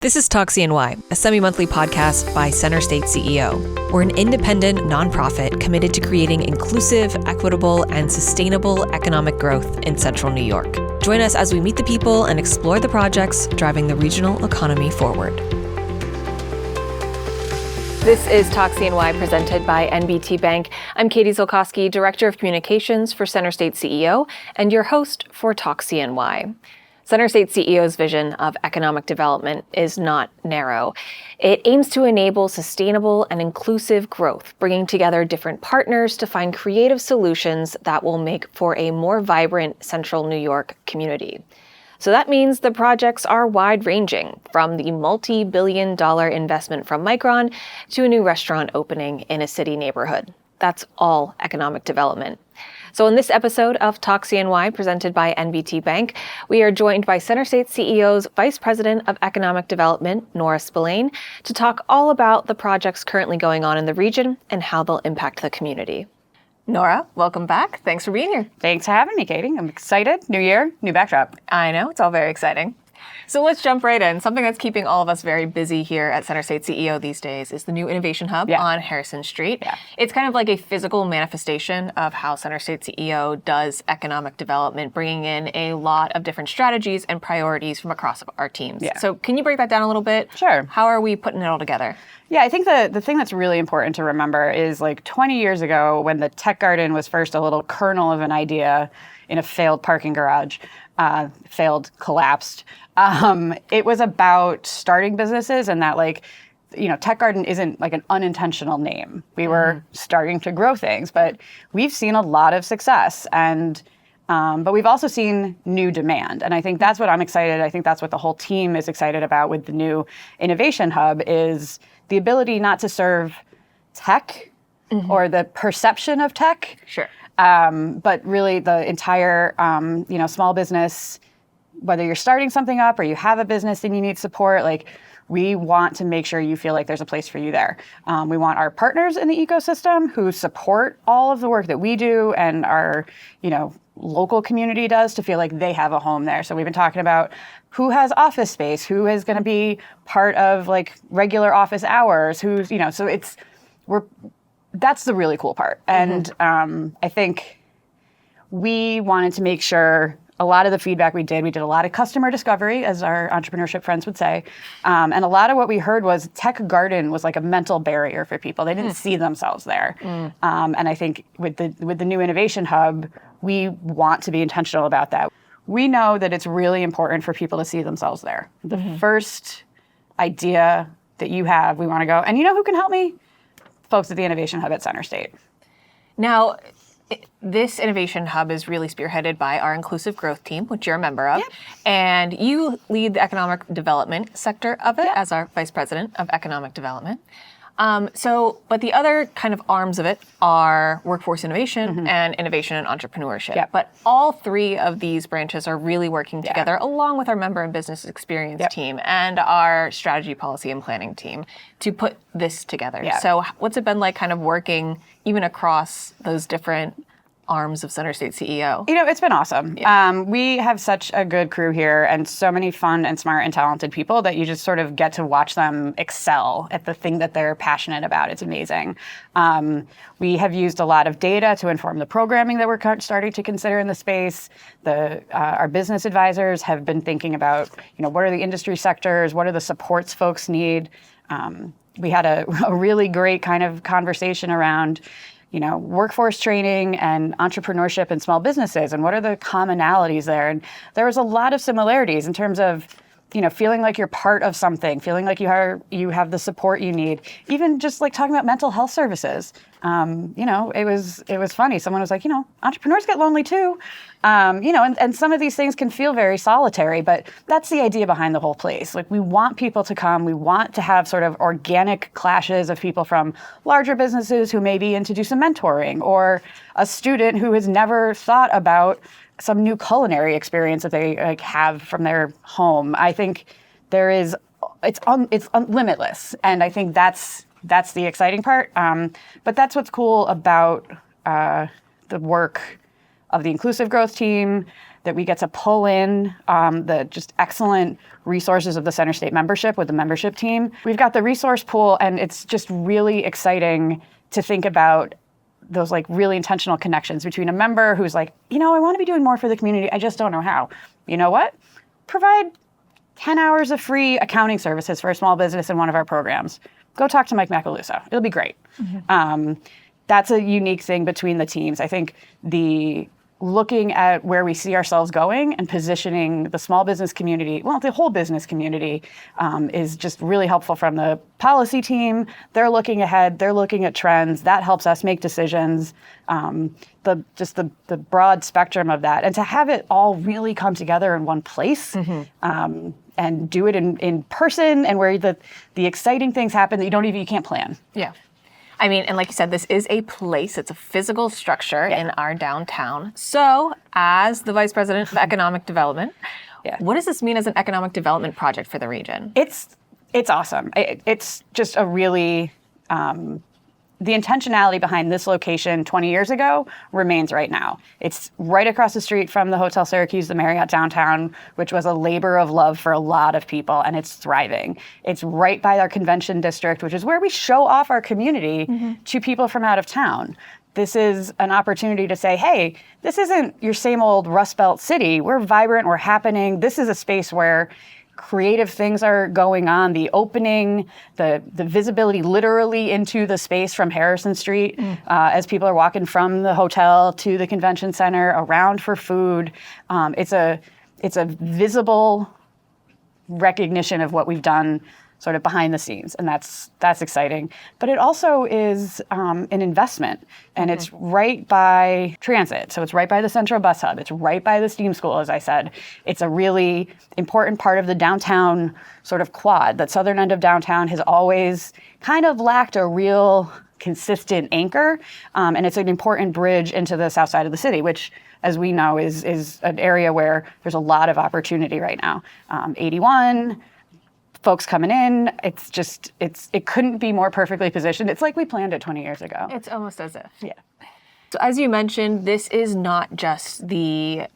This is Talk CNY, a semi-monthly podcast by CenterState CEO. We're an independent nonprofit committed to creating inclusive, equitable, and sustainable economic growth in Central New York. Join us as we meet the people and explore the projects driving the regional economy forward. This is Talk CNY presented by NBT Bank. I'm Katie Zolkowski, Director of Communications for CenterState CEO, and your host for Talk CNY. CenterState CEO's vision of economic development is not narrow. It aims to enable sustainable and inclusive growth, bringing together different partners to find creative solutions that will make for a more vibrant Central New York community. So that means the projects are wide-ranging, from the multi-billion-dollar investment from Micron to a new restaurant opening in a city neighborhood. That's all economic development. So in this episode of Talk CNY presented by NBT Bank, we are joined by CenterState CEO's Vice President of Economic Development, Nora Spillane, to talk all about the projects currently going on in the region and how they'll impact the community. Nora, welcome back. Thanks for being here. Thanks for having me, Katie. I'm excited. New year, new backdrop. I know, it's all very exciting. So let's jump right in. Something that's keeping all of us very busy here at CenterState CEO these days is the new Innovation Hub on Harrison Street. It's kind of like a physical manifestation of how CenterState CEO does economic development, bringing in a lot of different strategies and priorities from across our teams. So can you break that down a little bit? Sure. How are we putting it all together? Yeah, I think the thing that's really important to remember is like 20 years ago when the Tech Garden was first a little kernel of an idea in a failed parking garage, collapsed. It was about starting businesses and that Tech Garden isn't like an unintentional name. We were starting to grow things, but we've seen a lot of success but we've also seen new demand. And I think that's what I'm excited. I think that's what the whole team is excited about with the new Innovation Hub is the ability not to serve tech or the perception of tech. Sure. But really the entire, small business, whether you're starting something up or you have a business and you need support, we want to make sure you feel like there's a place for you there. We want our partners in the ecosystem who support all of the work that we do and our, local community does to feel like they have a home there. So we've been talking about who has office space, who is going to be part of regular office hours, that's the really cool part. And I think we wanted to make sure a lot of the feedback we did a lot of customer discovery, as our entrepreneurship friends would say. And a lot of what we heard was Tech Garden was like a mental barrier for people. They didn't see themselves there. And I think with the new Innovation Hub, we want to be intentional about that. We know that it's really important for people to see themselves there. The first idea that you have, we want to go, and you know who can help me? Folks at the Innovation Hub at CenterState. Now, this Innovation Hub is really spearheaded by our Inclusive Growth team, which you're a member of. And you lead the economic development sector of it as our Vice President of Economic Development. But the other kind of arms of it are workforce innovation and innovation and entrepreneurship. But all three of these branches are really working together along with our member and business experience team and our strategy, policy, and planning team to put this together. So what's it been like kind of working even across those different arms of CenterState CEO? It's been awesome. We have such a good crew here and so many fun and smart and talented people that you just sort of get to watch them excel at the thing that they're passionate about. It's amazing. We have used a lot of data to inform the programming that we're starting to consider in the space. Our business advisors have been thinking about, what are the industry sectors? What are the supports folks need? We had a really great kind of conversation around workforce training and entrepreneurship and small businesses, and what are the commonalities there? And there was a lot of similarities in terms of, feeling like you're part of something, feeling like you have the support you need. Even just talking about mental health services. It was funny. Someone was like, entrepreneurs get lonely too. And some of these things can feel very solitary, but that's the idea behind the whole place. We want people to come. We want to have sort of organic clashes of people from larger businesses who may be in to do some mentoring, or a student who has never thought about some new culinary experience that they have from their home. I think it's limitless, and I think that's the exciting part. But that's what's cool about the work of the Inclusive Growth team, that we get to pull in the just excellent resources of the CenterState membership with the membership team. We've got the resource pool, and it's just really exciting to think about those like really intentional connections between a member who's like, I want to be doing more for the community. I just don't know how. You know what? Provide 10 hours of free accounting services for a small business in one of our programs. Go talk to Mike Macaluso. It'll be great. That's a unique thing between the teams. I think looking at where we see ourselves going and positioning the small business community, the whole business community, is just really helpful from the policy team. They're looking ahead. They're looking at trends. That helps us make decisions. The broad spectrum of that. And to have it all really come together in one place and do it in person, and where the exciting things happen that you can't plan. Yeah. I mean, and like you said, this is a place. It's a physical structure in our downtown. So as the Vice President of Economic Development, what does this mean as an economic development project for the region? It's awesome. It's just a really... the intentionality behind this location 20 years ago remains right now. It's right across the street from the Hotel Syracuse, the Marriott downtown, which was a labor of love for a lot of people, and it's thriving. It's right by our convention district, which is where we show off our community to people from out of town. This is an opportunity to say, hey, this isn't your same old Rust Belt city. We're vibrant, we're happening. This is a space where creative things are going on. The opening, the visibility literally into the space from Harrison Street as people are walking from the hotel to the convention center, around for food. It's a visible recognition of what we've done sort of behind the scenes, and that's exciting. But it also is an investment, and it's right by transit. So it's right by the Central Bus Hub. It's right by the STEAM School, as I said. It's a really important part of the downtown sort of quad. That southern end of downtown has always kind of lacked a real consistent anchor, and it's an important bridge into the south side of the city, which, as we know, is an area where there's a lot of opportunity right now. 81, folks coming in, it couldn't be more perfectly positioned. It's like we planned it 20 years ago. It's almost as if. Yeah. So as you mentioned, this is not just the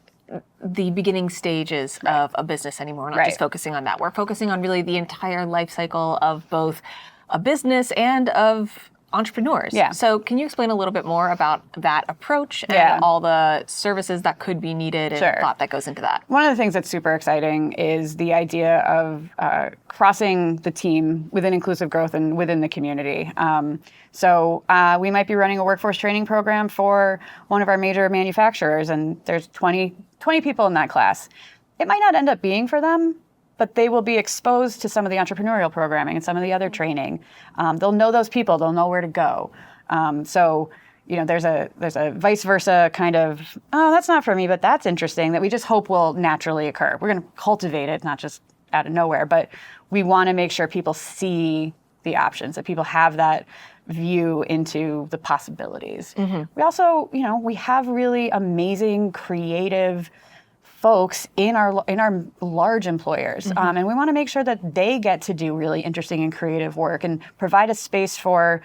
beginning stages of a business anymore. We're not just focusing on that. We're focusing on really the entire life cycle of both a business and of entrepreneurs. Yeah. So can you explain a little bit more about that approach and all the services that could be needed and thought that goes into that? One of the things that's super exciting is the idea of crossing the team within inclusive growth and within the community. So we might be running a workforce training program for one of our major manufacturers, and there's 20 people in that class. It might not end up being for them, but they will be exposed to some of the entrepreneurial programming and some of the other training. They'll know those people. They'll know where to go. So, there's a vice versa kind of, oh, that's not for me, but that's interesting, that we just hope will naturally occur. We're going to cultivate it, not just out of nowhere, but we want to make sure people see the options, that people have that view into the possibilities. We also, we have really amazing, creative folks in our large employers, and we want to make sure that they get to do really interesting and creative work and provide a space for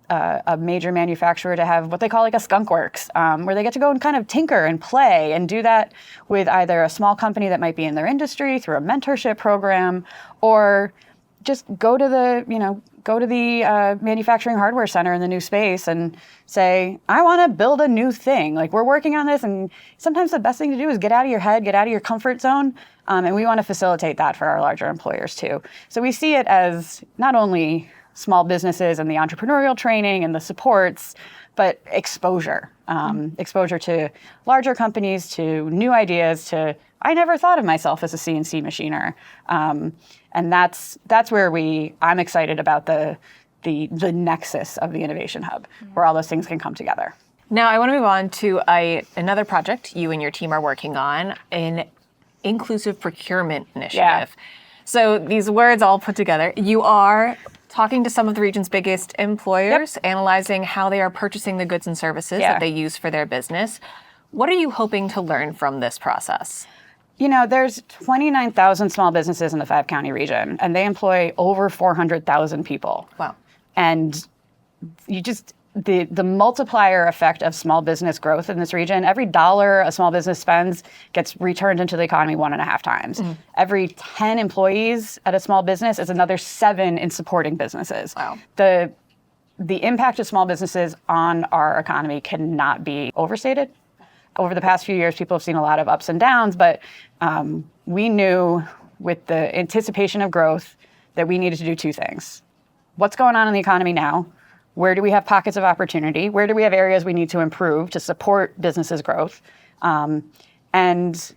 a major manufacturer to have what they call like a skunk works, where they get to go and kind of tinker and play and do that with either a small company that might be in their industry through a mentorship program, or just go to the manufacturing hardware center in the new space and say, I want to build a new thing. Like, we're working on this, and sometimes the best thing to do is get out of your head, get out of your comfort zone, and we want to facilitate that for our larger employers too. So we see it as not only small businesses and the entrepreneurial training and the supports, but exposure. Exposure to larger companies, to new ideas, to, I never thought of myself as a CNC machiner. And that's where I'm excited about the nexus of the Innovation Hub, where all those things can come together. Now I want to move on to another project you and your team are working on, an inclusive procurement initiative. Yeah. So these words all put together, you are talking to some of the region's biggest employers, analyzing how they are purchasing the goods and services that they use for their business. What are you hoping to learn from this process? There's 29,000 small businesses in the 5-county region, and they employ over 400,000 people. Wow. And the multiplier effect of small business growth in this region, every dollar a small business spends gets returned into the economy 1.5 times. Every 10 employees at a small business is another 7 in supporting businesses. Wow. The impact of small businesses on our economy cannot be overstated. Over the past few years, people have seen a lot of ups and downs, but we knew with the anticipation of growth that we needed to do 2 things. What's going on in the economy now? Where do we have pockets of opportunity? Where do we have areas we need to improve to support businesses' growth? And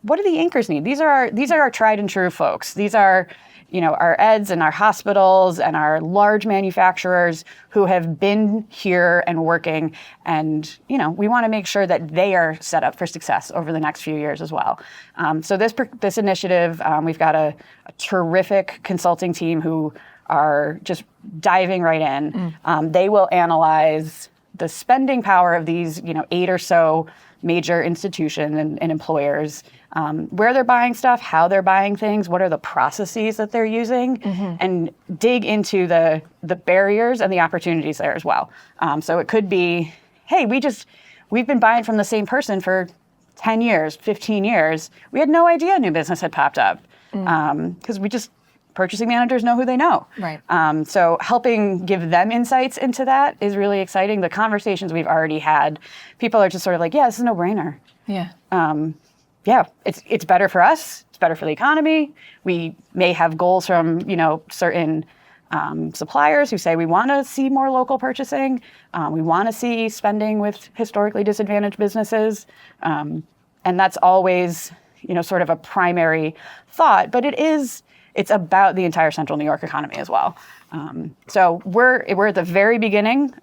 what do the anchors need? These are our tried and true folks. These are, our eds and our hospitals and our large manufacturers who have been here and working. And, we want to make sure that they are set up for success over the next few years as well. So this initiative, we've got a terrific consulting team who are just diving right in. They will analyze the spending power of these, 8 or so major institutions and employers, where they're buying stuff, how they're buying things, what are the processes that they're using, and dig into the barriers and the opportunities there as well. So it could be, hey, we've been buying from the same person for 10 years, 15 years. We had no idea a new business had popped up because purchasing managers know who they know. Right. So helping give them insights into that is really exciting. The conversations we've already had, people are just sort of like, yeah, this is a no-brainer. Yeah. Yeah, it's better for us. It's better for the economy. We may have goals from, certain suppliers who say we want to see more local purchasing. We want to see spending with historically disadvantaged businesses. And that's always, sort of a primary thought. But it's about the entire Central New York economy as well. So we're at the very beginning.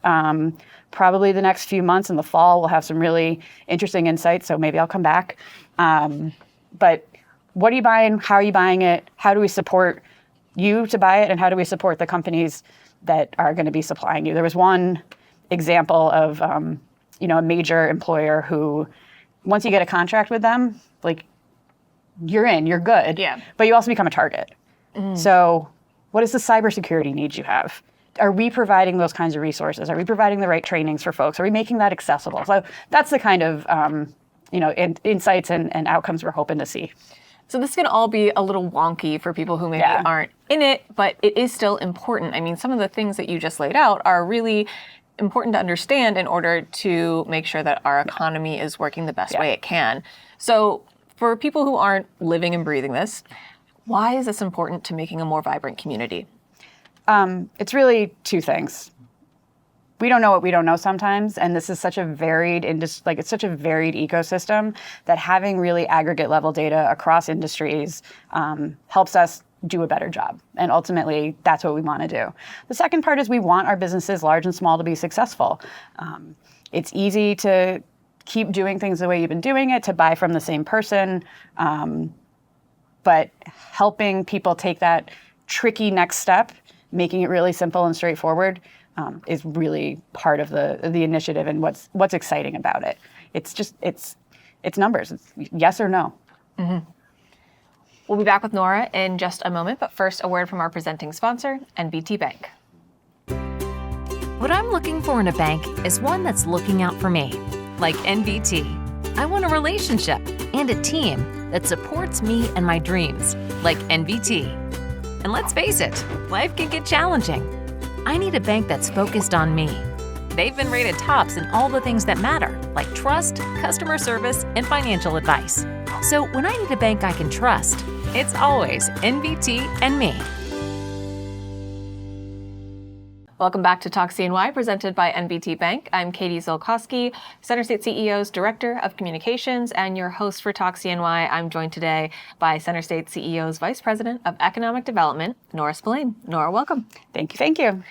Probably the next few months in the fall, we'll have some really interesting insights. So maybe I'll come back. But what are you buying? How are you buying it? How do we support you to buy it? And how do we support the companies that are going to be supplying you? There was one example of, a major employer who, once you get a contract with them, like, you're in, you're good. Yeah. But you also become a target. So what is the cybersecurity needs you have? Are we providing those kinds of resources? Are we providing the right trainings for folks? Are we making that accessible? So that's the kind of, insights and outcomes we're hoping to see. So this can all be a little wonky for people who maybe aren't in it, but it is still important. I mean, some of the things that you just laid out are really important to understand in order to make sure that our economy is working the best way it can. So for people who aren't living and breathing this, why is this important to making a more vibrant community? It's really 2 things. We don't know what we don't know sometimes, and this is such a varied it's such a varied ecosystem that having really aggregate level data across industries helps us do a better job. And ultimately, that's what we want to do. The second part is we want our businesses, large and small, to be successful. It's easy to keep doing things the way you've been doing it, to buy from the same person, but helping people take that tricky next step, making it really simple and straightforward, is really part of the initiative and what's exciting about it. It's numbers. It's yes or no. We'll be back with Nora in just a moment, but first, a word from our presenting sponsor, NBT Bank. What I'm looking for in a bank is one that's looking out for me, like NBT. I want a relationship and a team that supports me and my dreams, like NBT. And let's face it, life can get challenging. I need a bank that's focused on me. They've been rated tops in all the things that matter, like trust, customer service, and financial advice. So when I need a bank I can trust, it's always NBT and me. Welcome back to Talk CNY, presented by NBT Bank. I'm Katie Zolkowski, CenterState CEO's Director of Communications and your host for Talk CNY. I'm joined today by CenterState CEO's Vice President of Economic Development, Nora Spillane. Nora, welcome. Thank you.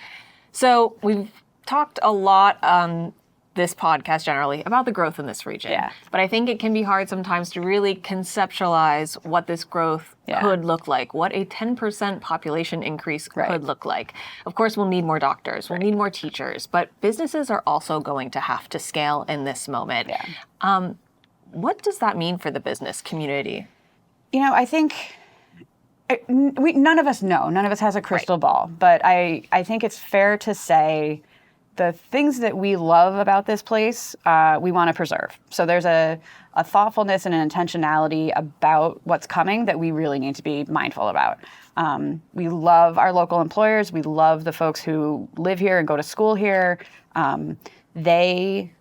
So we've talked a lot on this podcast generally about the growth in this region. Yeah. But I think it can be hard sometimes to really conceptualize what this growth could look like, what a 10% population increase could look like. Of course, we'll need more doctors, we'll need more teachers, but businesses are also going to have to scale in this moment. Yeah. What does that mean for the business community? I think none of us know. None of us has a crystal ball. But I think it's fair to say the things that we love about this place, we want to preserve. So there's a thoughtfulness and an intentionality about what's coming that we really need to be mindful about. We love our local employers. We love the folks who live here and go to school here. They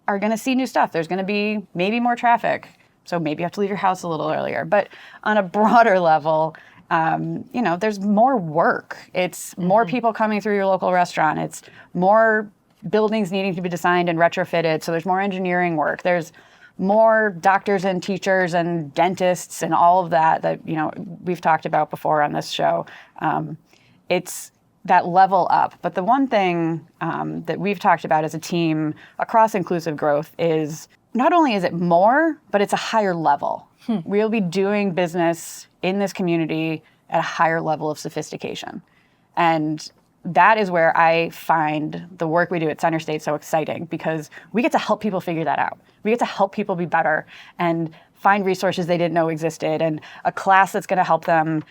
are going to see new stuff. There's going to be maybe more traffic. So maybe you have to leave your house a little earlier. But on a broader level, there's more work. It's more people coming through your local restaurant. It's more buildings needing to be designed and retrofitted. So there's more engineering work. There's more doctors and teachers and dentists and all of that we've talked about before on this show. It's that level up. But the one thing that we've talked about as a team across inclusive growth is not only is it more, but it's a higher level. We'll be doing business in this community at a higher level of sophistication. And that is where I find the work we do at CenterState so exciting, because we get to help people figure that out. We get to help people be better and find resources they didn't know existed, and a class that's going to help them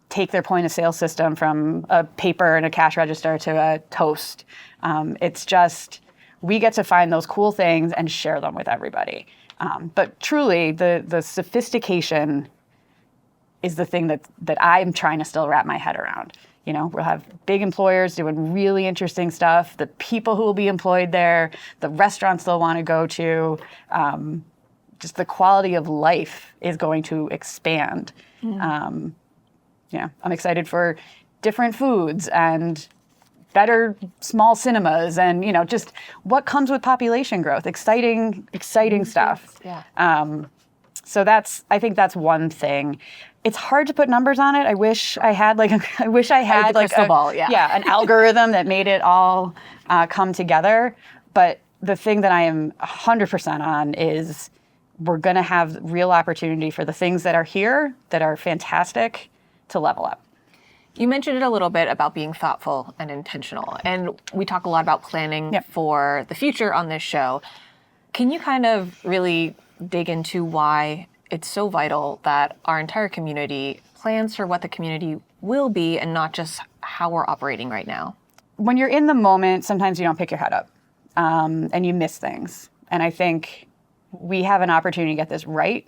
take their point of sale system from a paper and a cash register to a toast. It's just, we get to find those cool things and share them with everybody. But truly, the sophistication is the thing that I'm trying to still wrap my head around. We'll have big employers doing really interesting stuff, the people who will be employed there, the restaurants they'll want to go to, just the quality of life is going to expand. I'm excited for different foods and better small cinemas and, just what comes with population growth, exciting stuff. Yeah. So I think that's one thing. It's hard to put numbers on it. I wish I had a crystal ball. Yeah, an algorithm that made it all come together. But the thing that I am 100% on is we're going to have real opportunity for the things that are here that are fantastic to level up. You mentioned it a little bit about being thoughtful and intentional, and we talk a lot about planning for the future on this show. Can you kind of really dig into why it's so vital that our entire community plans for what the community will be and not just how we're operating right now? When you're in the moment, sometimes you don't pick your head up and you miss things. And I think we have an opportunity to get this right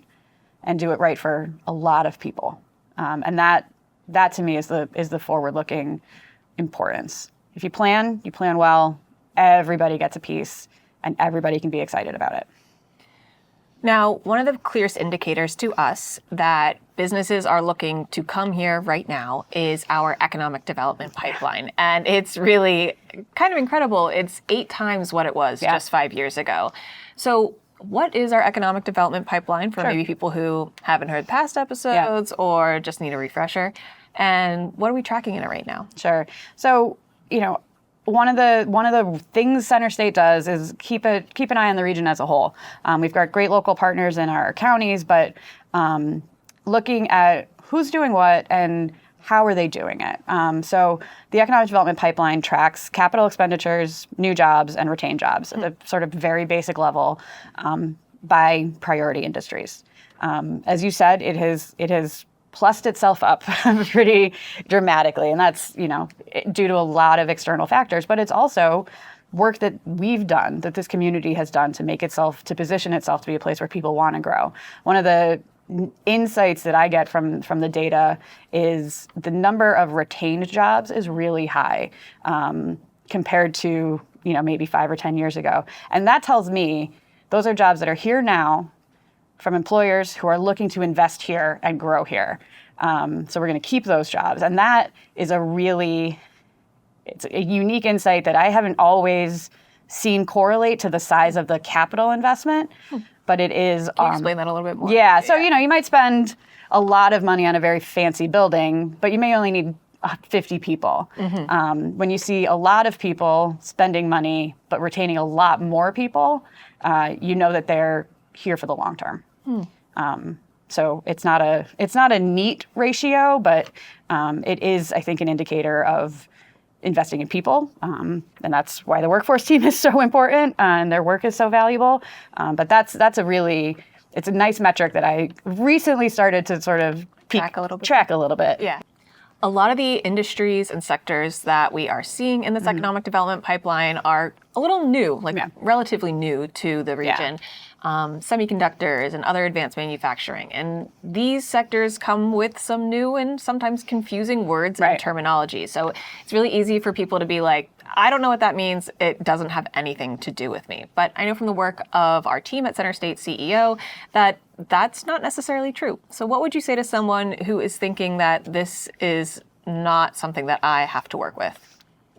and do it right for a lot of people. And that to me is the forward-looking importance. If you plan well, everybody gets a piece and everybody can be excited about it. Now, one of the clearest indicators to us that businesses are looking to come here right now is our economic development pipeline. And it's really kind of incredible. It's 8 times what it was just 5 years ago. So what is our economic development pipeline for maybe people who haven't heard past episodes or just need a refresher? And what are we tracking in it right now? Sure. So, one of the things CenterState does is keep an eye on the region as a whole. We've got great local partners in our counties, but looking at who's doing what and how are they doing it. So the economic development pipeline tracks capital expenditures, new jobs, and retained jobs at a sort of very basic level by priority industries. As you said, it has plussed itself up pretty dramatically, and that's due to a lot of external factors, but it's also work that we've done, that this community has done to position itself to be a place where people want to grow. One of the insights that I get from the data is the number of retained jobs is really high compared to maybe 5 or 10 years ago, and that tells me those are jobs that are here now from employers who are looking to invest here and grow here. So we're going to keep those jobs. And that is it's a unique insight that I haven't always seen correlate to the size of the capital investment, but it is. Can you explain that a little bit more? Yeah. So, you might spend a lot of money on a very fancy building, but you may only need 50 people. Mm-hmm. When you see a lot of people spending money, but retaining a lot more people, you know that they're here for the long term. So it's not a neat ratio, but it is, I think, an indicator of investing in people, and that's why the workforce team is so important and their work is so valuable. But it's a nice metric that I recently started to sort of track a little bit. Yeah. A lot of the industries and sectors that we are seeing in this economic development pipeline are a little new, relatively new to the region. Semiconductors and other advanced manufacturing. And these sectors come with some new and sometimes confusing words and terminology. So it's really easy for people to be like, I don't know what that means. It doesn't have anything to do with me. But I know from the work of our team at CenterState CEO that that's not necessarily true. So what would you say to someone who is thinking that this is not something that I have to work with?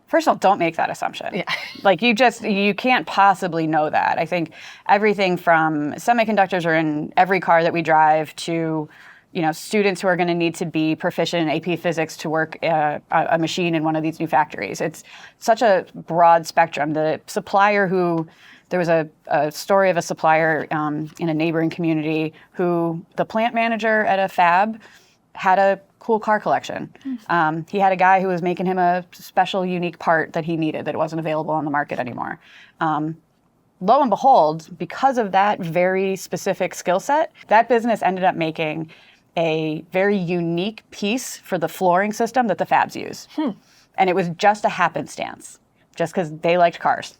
First of all, don't make that assumption. Yeah. Like you can't possibly know that. I think everything from semiconductors are in every car that we drive to, students who are going to need to be proficient in AP physics to work a machine in one of these new factories. It's such a broad spectrum. The supplier there was a story of a supplier in a neighboring community who the plant manager at a fab had a cool car collection. He had a guy who was making him a special, unique part that he needed that wasn't available on the market anymore. Lo and behold, because of that very specific skill set, that business ended up making a very unique piece for the flooring system that the fabs use. And it was just a happenstance, just because they liked cars.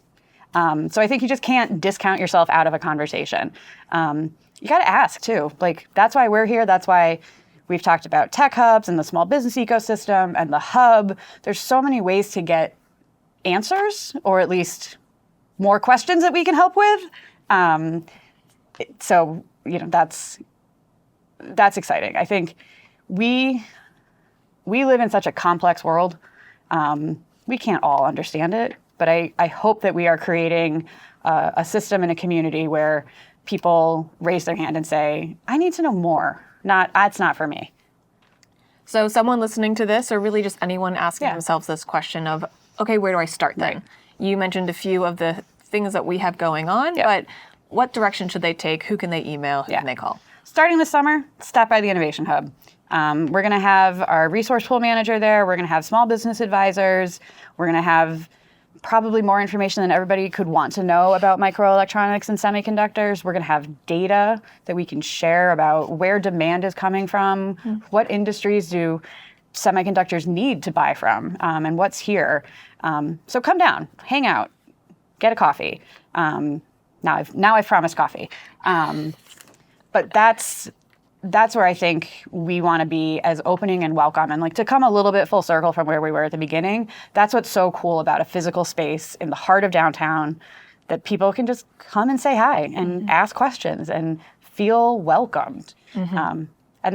So I think you just can't discount yourself out of a conversation. You got to ask, too. Like, that's why we're here. That's why we've talked about tech hubs and the small business ecosystem and the hub. There's so many ways to get answers, or at least more questions that we can help with. So that's exciting. I think we live in such a complex world. We can't all understand it, but I hope that we are creating a system and a community where people raise their hand and say, I need to know more. It's not for me. So someone listening to this, or really just anyone asking themselves this question of, okay, where do I start then? Right. You mentioned a few of the things that we have going on, but what direction should they take? Who can they email? Who can they call? Starting this summer, stop by the Innovation Hub. We're going to have our resource pool manager there. We're going to have small business advisors. We're going to have probably more information than everybody could want to know about microelectronics and semiconductors. We're going to have data that we can share about where demand is coming from, what industries do semiconductors need to buy from, and what's here. So come down, hang out, get a coffee. Now I've promised coffee. But that's where I think we want to be, as opening and welcome, and to come a little bit full circle from where we were at the beginning. That's what's so cool about a physical space in the heart of downtown, that people can just come and say hi and ask questions and feel welcomed. And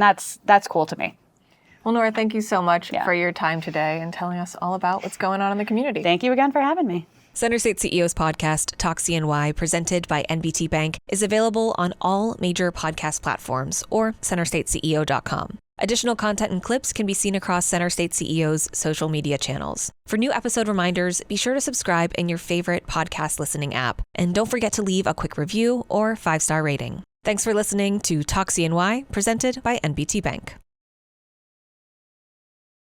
that's cool to me. Well, Nora, thank you so much for your time today and telling us all about what's going on in the community. Thank you again for having me. CenterState CEO's podcast, Talk CNY, presented by NBT Bank, is available on all major podcast platforms or CenterStateCEO.com. Additional content and clips can be seen across CenterState CEO's social media channels. For new episode reminders, be sure to subscribe in your favorite podcast listening app. And don't forget to leave a quick review or 5-star rating. Thanks for listening to Talk CNY, presented by NBT Bank.